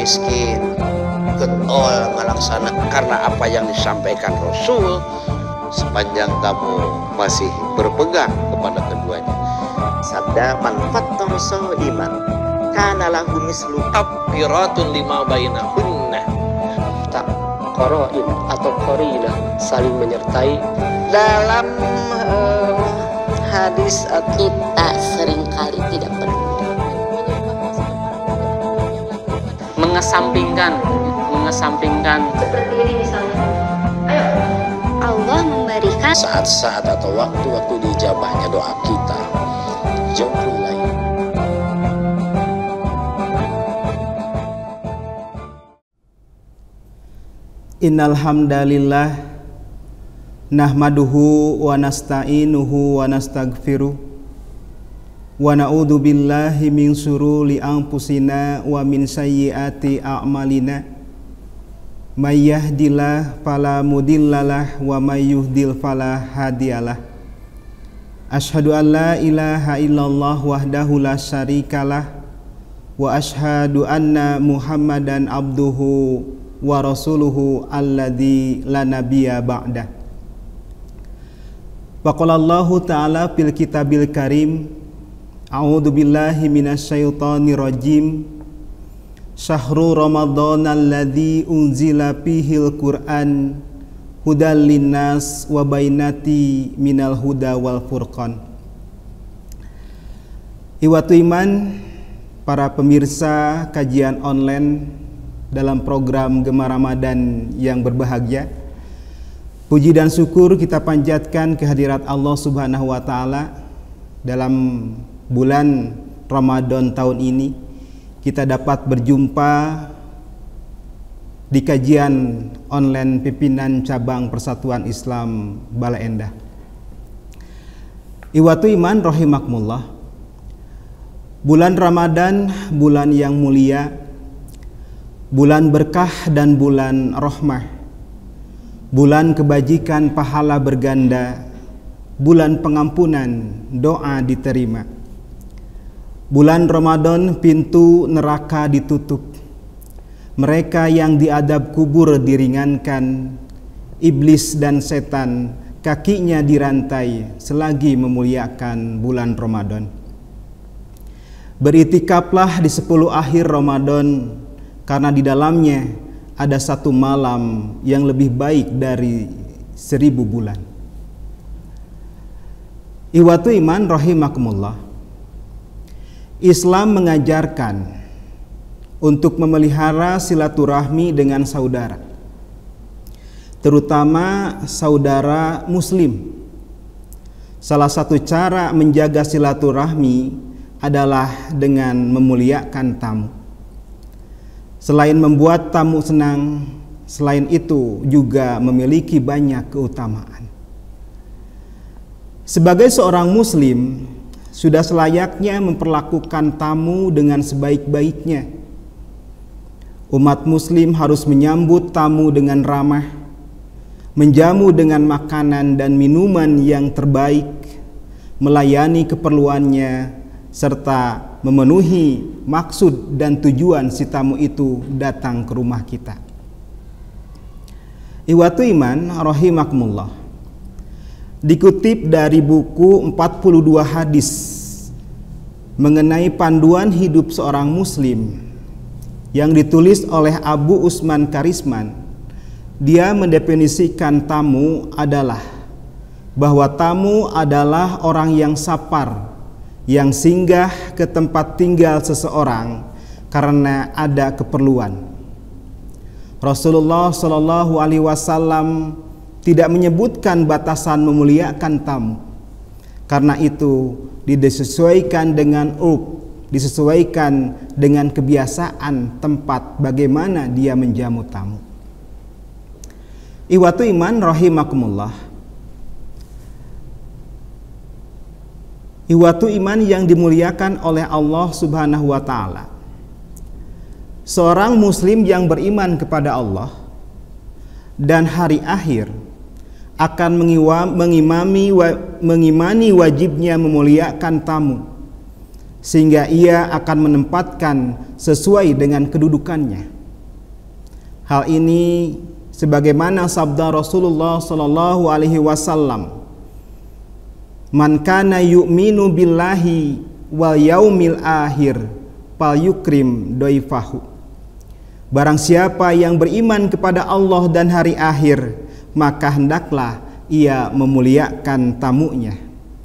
miskin getol ngalaksana karena apa yang disampaikan Rasul, sepanjang kamu masih berpegang kepada keduanya. Sabda man fattara sha'iman kana lahu mislu kafiratun lima bainahunna. Tak qarain atau qarina, saling menyertai. Dalam hadis kita seringkali tidak peduli, mengesampingkan seperti ini misalnya. Ayo, Allah memberikan Saat-saat atau waktu-waktu diijabahnya doa kita jauh lain. Innal hamdalillah nahmaduhu wa nasta'inuhu wa nastaghfiruh wa na'udzu billahi min syururi anfusina wa min sayyiati a'malina. May yahdihillahu fala mudhillalah wa may yudhlil fala hadiyalah. Asyhadu an la ilaha illallah wahdahu la syarikalah wa asyhadu anna Muhammadan abduhu wa rasuluhu alladzi la nabiyya ba'dah. Wa qala Allahu ta'ala fil kitabil karim, a'udzu billahi minasyaitonir rajim. Syahrul Ramadan alladzi unzila fihil Qur'an hudal linnas wa bainati minal huda wal furqan. Iwatu iman, para pemirsa kajian online dalam program Gema Ramadan yang berbahagia, puji dan syukur kita panjatkan kehadirat Allah Subhanahu wa Ta'ala. Dalam bulan Ramadan tahun ini kita dapat berjumpa di kajian online pimpinan cabang Persatuan Islam Bale Endah. Iwatu iman rahimakumullah, bulan Ramadan bulan yang mulia, bulan berkah dan bulan rahmah, bulan kebajikan pahala berganda, bulan pengampunan doa diterima. Bulan Ramadan pintu neraka ditutup, mereka yang diadab kubur diringankan, iblis dan setan kakinya dirantai selagi memuliakan bulan Ramadan. Beritikaflah di 10 akhir Ramadan, karena di dalamnya ada satu malam yang lebih baik dari 1000 bulan. Iwatu iman rahimakumullah, Islam mengajarkan untuk memelihara silaturahmi dengan saudara, terutama saudara muslim. Salah satu cara menjaga silaturahmi adalah dengan memuliakan tamu. Selain membuat tamu senang, selain itu juga memiliki banyak keutamaan. Sebagai seorang muslim, sudah selayaknya memperlakukan tamu dengan sebaik-baiknya. Umat muslim harus menyambut tamu dengan ramah, menjamu dengan makanan dan minuman yang terbaik, melayani keperluannya, serta memenuhi maksud dan tujuan si tamu itu datang ke rumah kita. Iwatu iman rahimakumullah, dikutip dari buku 42 hadis mengenai panduan hidup seorang muslim yang ditulis oleh Abu Usman Karisman. Dia mendefinisikan tamu adalah bahwa tamu adalah orang yang sapar, yang singgah ke tempat tinggal seseorang karena ada keperluan. Rasulullah Shallallahu Alaihi Wasallam tidak menyebutkan batasan memuliakan tamu. Karena itu disesuaikan dengan disesuaikan dengan kebiasaan tempat bagaimana dia menjamu tamu. Iwatu iman rahimakumullah, iwatu iman yang dimuliakan oleh Allah Subhanahu wa Ta'ala, seorang muslim yang beriman kepada Allah dan hari akhir akan mengimani wajibnya memuliakan tamu, sehingga ia akan menempatkan sesuai dengan kedudukannya. Hal ini sebagaimana sabda Rasulullah sallallahu alaihi wasallam, "Man kana yu'minu billahi wal yaumil akhir falyukrim dhaifahu." Barang siapa yang beriman kepada Allah dan hari akhir, maka hendaklah ia memuliakan tamunya.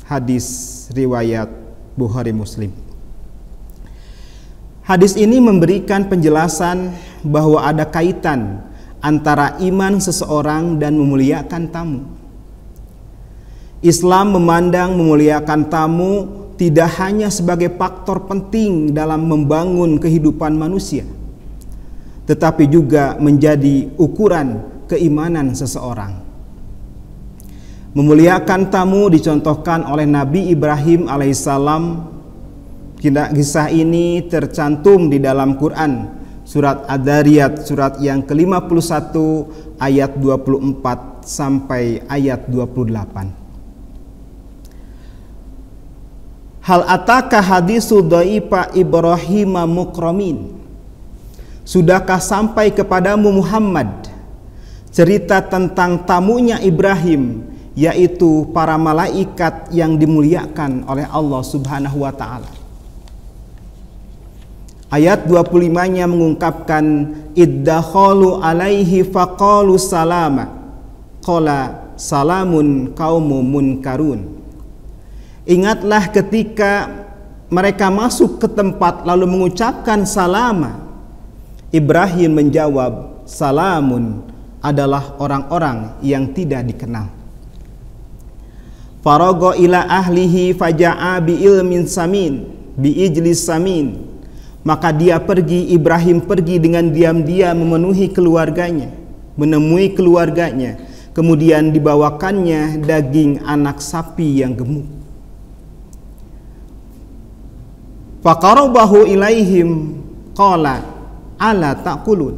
Hadis riwayat Bukhari Muslim. Hadis ini memberikan penjelasan bahwa ada kaitan antara iman seseorang dan memuliakan tamu. Islam memandang memuliakan tamu tidak hanya sebagai faktor penting dalam membangun kehidupan manusia, tetapi juga menjadi ukuran keimanan seseorang. Memuliakan tamu dicontohkan oleh Nabi Ibrahim alaihissalam. Kisah ini tercantum di dalam Quran, surat Ad-Dariyat, surat yang ke-51 ayat 24 sampai ayat 28. Hal ataka hadisu dhaifa Ibrahim mukramin. Sudahkah sampai kepadamu Muhammad cerita tentang tamunya Ibrahim, yaitu para malaikat yang dimuliakan oleh Allah Subhanahu wa taala. Ayat 25-nya mengungkapkan iddakhalu alaihi faqalu salama qala salamun qaumun munkarun. Ingatlah ketika mereka masuk ke tempat lalu mengucapkan salama. Ibrahim menjawab, salamun adalah orang-orang yang tidak dikenal. Farago ila ahlihi faja'a bi ilmin samin bi ijlis samin. Maka Ibrahim pergi dengan diam-diam memenuhi keluarganya, menemui keluarganya, kemudian dibawakannya daging anak sapi yang gemuk. Faqarabahu ilaihim qala ala ta'kulun.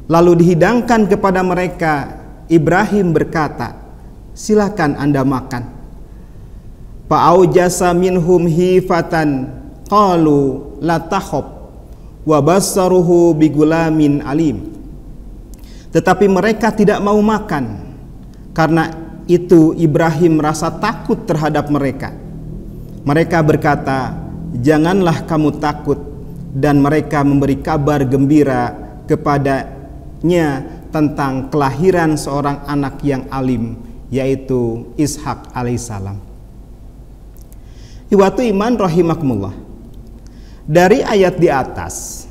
Lalu dihidangkan kepada mereka, Ibrahim berkata, silakan Anda makan. Fa'aujasa minhum hifatan qalu la takhaf wa bassaruhu bigulamin alim. Tetapi mereka tidak mau makan. Karena itu Ibrahim merasa takut terhadap mereka. Mereka berkata, janganlah kamu takut, dan mereka memberi kabar gembira kepadanya tentang kelahiran seorang anak yang alim, yaitu Ishak alaihissalam. Iwatu iman rahimakumullah. Dari ayat di atas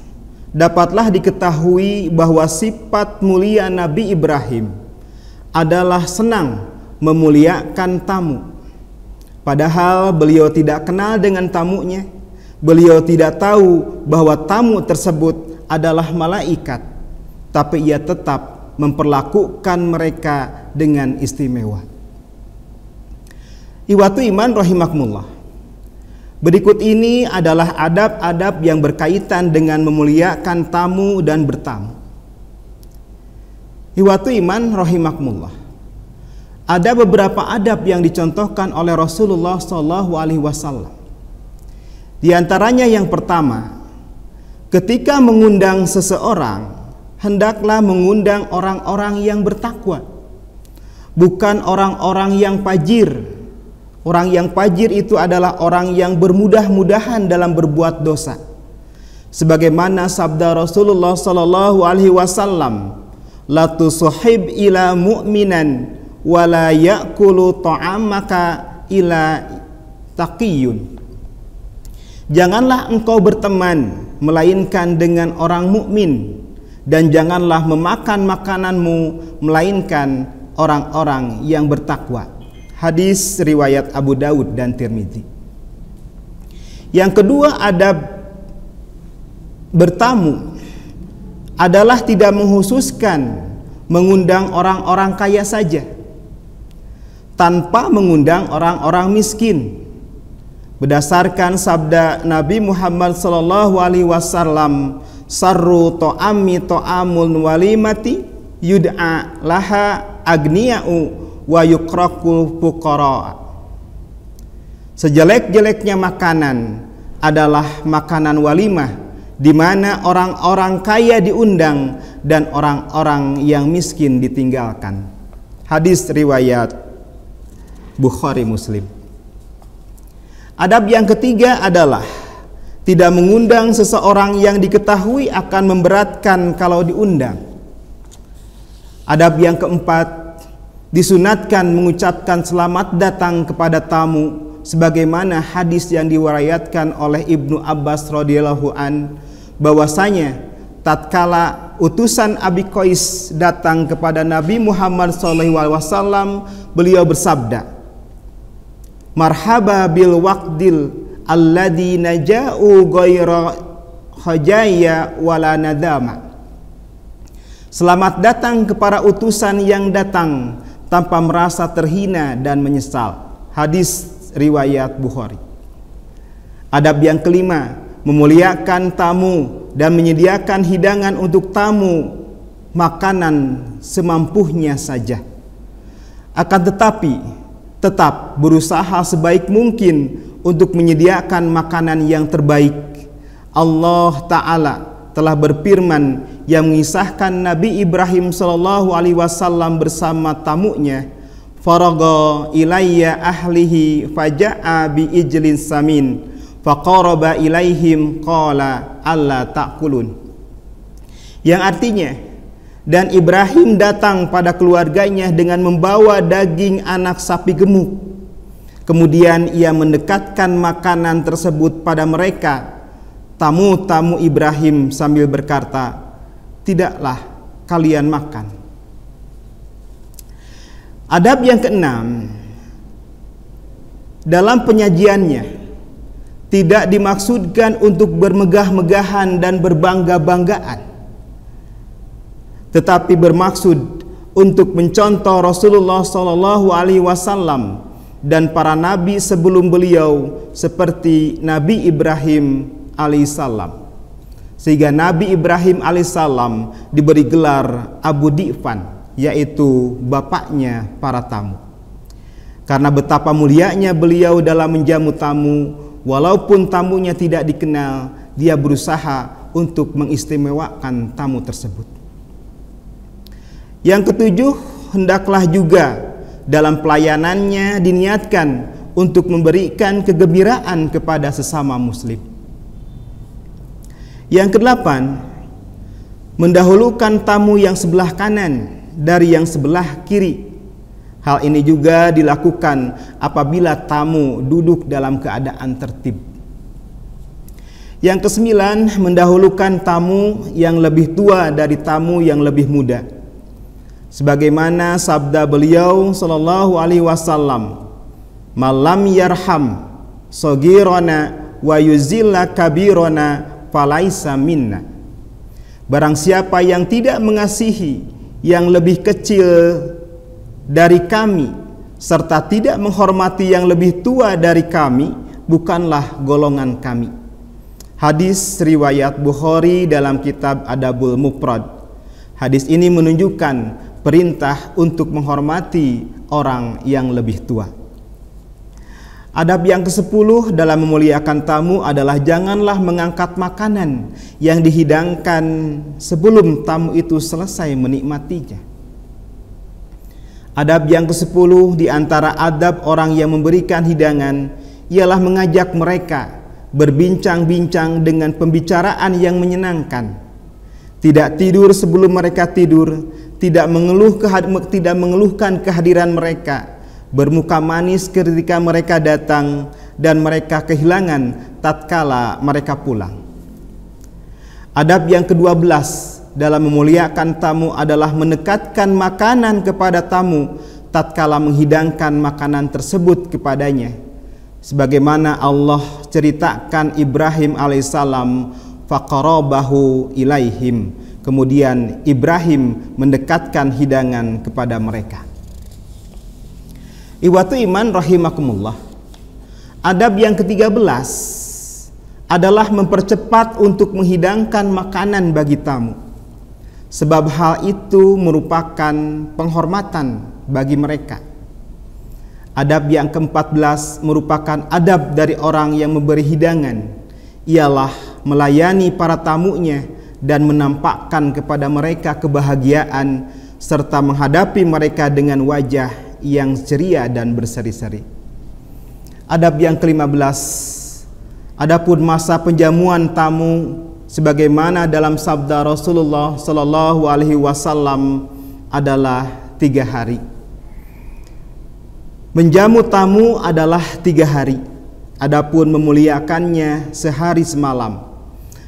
dapatlah diketahui bahwa sifat mulia Nabi Ibrahim adalah senang memuliakan tamu. Padahal beliau tidak kenal dengan tamunya. Beliau tidak tahu bahwa tamu tersebut adalah malaikat, tapi ia tetap memperlakukan mereka dengan istimewa. Iwatu iman rahimakumullah. Berikut ini adalah adab-adab yang berkaitan dengan memuliakan tamu dan bertamu. Iwatu iman rahimakumullah. Ada beberapa adab yang dicontohkan oleh Rasulullah SAW. Di antaranya yang pertama, ketika mengundang seseorang, hendaklah mengundang orang-orang yang bertakwa, bukan orang-orang yang fajir. Orang yang fajir itu adalah orang yang bermudah-mudahan dalam berbuat dosa. Sebagaimana sabda Rasulullah SAW, la tusuhib ila mu'minan wa la ya'kulu ta'amaka ila taqiyun. Janganlah engkau berteman melainkan dengan orang mukmin, dan janganlah memakan makananmu melainkan orang-orang yang bertakwa. Hadis riwayat Abu Daud dan Tirmidzi. Yang kedua, adab bertamu adalah tidak menghususkan mengundang orang-orang kaya saja, tanpa mengundang orang-orang miskin. Berdasarkan sabda Nabi Muhammad SAW, sarru to'ami to'amul walimati yud'a laha agniya'u wa yukrakul fuqara. Sejelek-jeleknya makanan adalah makanan walimah, di mana orang-orang kaya diundang dan orang-orang yang miskin ditinggalkan. Hadis riwayat Bukhari Muslim. Adab yang ketiga adalah tidak mengundang seseorang yang diketahui akan memberatkan kalau diundang. Adab yang keempat, disunatkan mengucapkan selamat datang kepada tamu sebagaimana hadis yang diriwayatkan oleh Ibnu Abbas radhiyallahu an bahwasanya tatkala utusan Abi Qais datang kepada Nabi Muhammad SAW, beliau bersabda, "Marhaba bil waqdil alladzi naja'u ghaira hajaya wala nadama." Selamat datang kepada utusan yang datang tanpa merasa terhina dan menyesal. Hadis riwayat Bukhari. Adab yang kelima, memuliakan tamu dan menyediakan hidangan untuk tamu, makanan semampunya saja. Akan tetapi tetap berusaha sebaik mungkin untuk menyediakan makanan yang terbaik. Allah Ta'ala telah berfirman yang mengisahkan Nabi Ibrahim SAW bersama tamunya, "Faraga ilayya ahlihi faja'a bi ijlin samin faqaraba ilaihim qala alla ta'kulun." Yang artinya, dan Ibrahim datang pada keluarganya dengan membawa daging anak sapi gemuk. Kemudian ia mendekatkan makanan tersebut pada mereka, tamu-tamu Ibrahim, sambil berkata, "Tidaklah kalian makan." Adab yang keenam, dalam penyajiannya tidak dimaksudkan untuk bermegah-megahan dan berbangga-banggaan, tetapi bermaksud untuk mencontoh Rasulullah SAW dan para nabi sebelum beliau seperti Nabi Ibrahim alaihissalam. Sehingga Nabi Ibrahim alaihissalam diberi gelar Abu Di'fan, yaitu bapaknya para tamu. Karena betapa mulianya beliau dalam menjamu tamu, walaupun tamunya tidak dikenal, dia berusaha untuk mengistimewakan tamu tersebut. Yang ketujuh, hendaklah juga dalam pelayanannya diniatkan untuk memberikan kegembiraan kepada sesama muslim. Yang kedelapan, mendahulukan tamu yang sebelah kanan dari yang sebelah kiri. Hal ini juga dilakukan apabila tamu duduk dalam keadaan tertib. Yang kesembilan, mendahulukan tamu yang lebih tua dari tamu yang lebih muda. Sebagaimana sabda beliau sallallahu alaihi wasallam, "Malam yarham sogirona wa yuzilla kabirona falaisa minna." Barang siapa yang tidak mengasihi yang lebih kecil dari kami serta tidak menghormati yang lebih tua dari kami, bukanlah golongan kami. Hadis riwayat Bukhari dalam kitab Adabul Mufrad. Hadis ini menunjukkan perintah untuk menghormati orang yang lebih tua. Adab yang ke-10 dalam memuliakan tamu adalah janganlah mengangkat makanan yang dihidangkan sebelum tamu itu selesai menikmatinya. Adab yang ke-10 di antara adab orang yang memberikan hidangan ialah mengajak mereka berbincang-bincang dengan pembicaraan yang menyenangkan. Tidak tidur sebelum mereka tidur, tidak mengeluhkan kehadiran mereka, bermuka manis ketika mereka datang, dan mereka kehilangan tatkala mereka pulang. Adab yang ke-12 dalam memuliakan tamu adalah mendekatkan makanan kepada tamu tatkala menghidangkan makanan tersebut kepadanya. Sebagaimana Allah ceritakan Ibrahim alaihissalam, faqarabahu ilaihim. Kemudian Ibrahim mendekatkan hidangan kepada mereka. Iwatu iman rahimakumullah. Adab yang ke-13 adalah mempercepat untuk menghidangkan makanan bagi tamu. Sebab hal itu merupakan penghormatan bagi mereka. Adab yang ke-14 merupakan adab dari orang yang memberi hidangan, ialah melayani para tamunya dan menampakkan kepada mereka kebahagiaan serta menghadapi mereka dengan wajah yang ceria dan berseri-seri. Adab yang ke-15, adapun masa penjamuan tamu sebagaimana dalam sabda Rasulullah Shallallahu Alaihi Wasallam adalah 3 hari. Menjamu tamu adalah 3 hari. Adapun memuliakannya sehari semalam.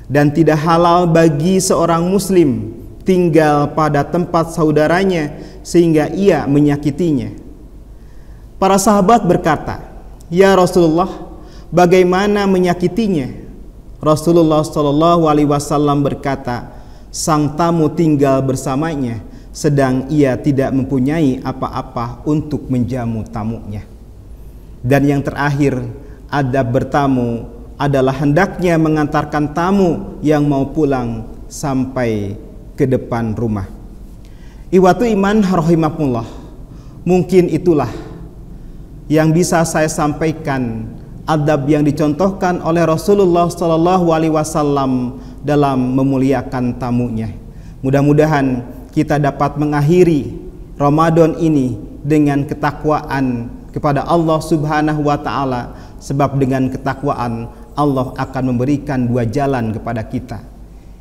Dan tidak halal bagi seorang muslim tinggal pada tempat saudaranya sehingga ia menyakitinya. Para sahabat berkata, "Ya Rasulullah, bagaimana menyakitinya?" Rasulullah Shallallahu Alaihi Wasallam berkata, "Sang tamu tinggal bersamanya, sedang ia tidak mempunyai apa-apa untuk menjamu tamunya." Dan yang terakhir, adab bertamu adalah hendaknya mengantarkan tamu yang mau pulang sampai ke depan rumah. Iwatu iman rahimakumullah, mungkin itulah yang bisa saya sampaikan adab yang dicontohkan oleh Rasulullah Shallallahu Alaihi Wasallam dalam memuliakan tamunya. Mudah-mudahan kita dapat mengakhiri Ramadan ini dengan ketakwaan kepada Allah Subhanahu wa Ta'ala, sebab dengan ketakwaan Allah akan memberikan 2 jalan kepada kita.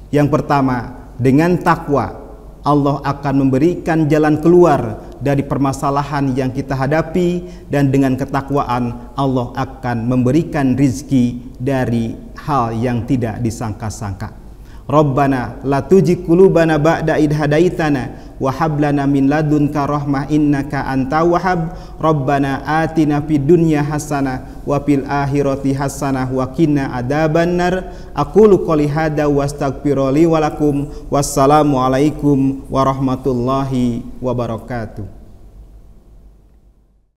Yang pertama, dengan takwa Allah akan memberikan jalan keluar dari permasalahan yang kita hadapi, dan dengan ketakwaan Allah akan memberikan rizki dari hal yang tidak disangka-sangka. Rabbana la tuzigh qulubana ba'da idh hadaitana wa hab lana min ladunka rahmah innaka antal wahhab. Rabbana atina fid dunya hasanah wa fil akhirati hasanah wa qina adzabannar. Aqulu qouli hadza wa astaghfiru li wa lakum. Wassalamu alaikum warahmatullahi wabarakatuh.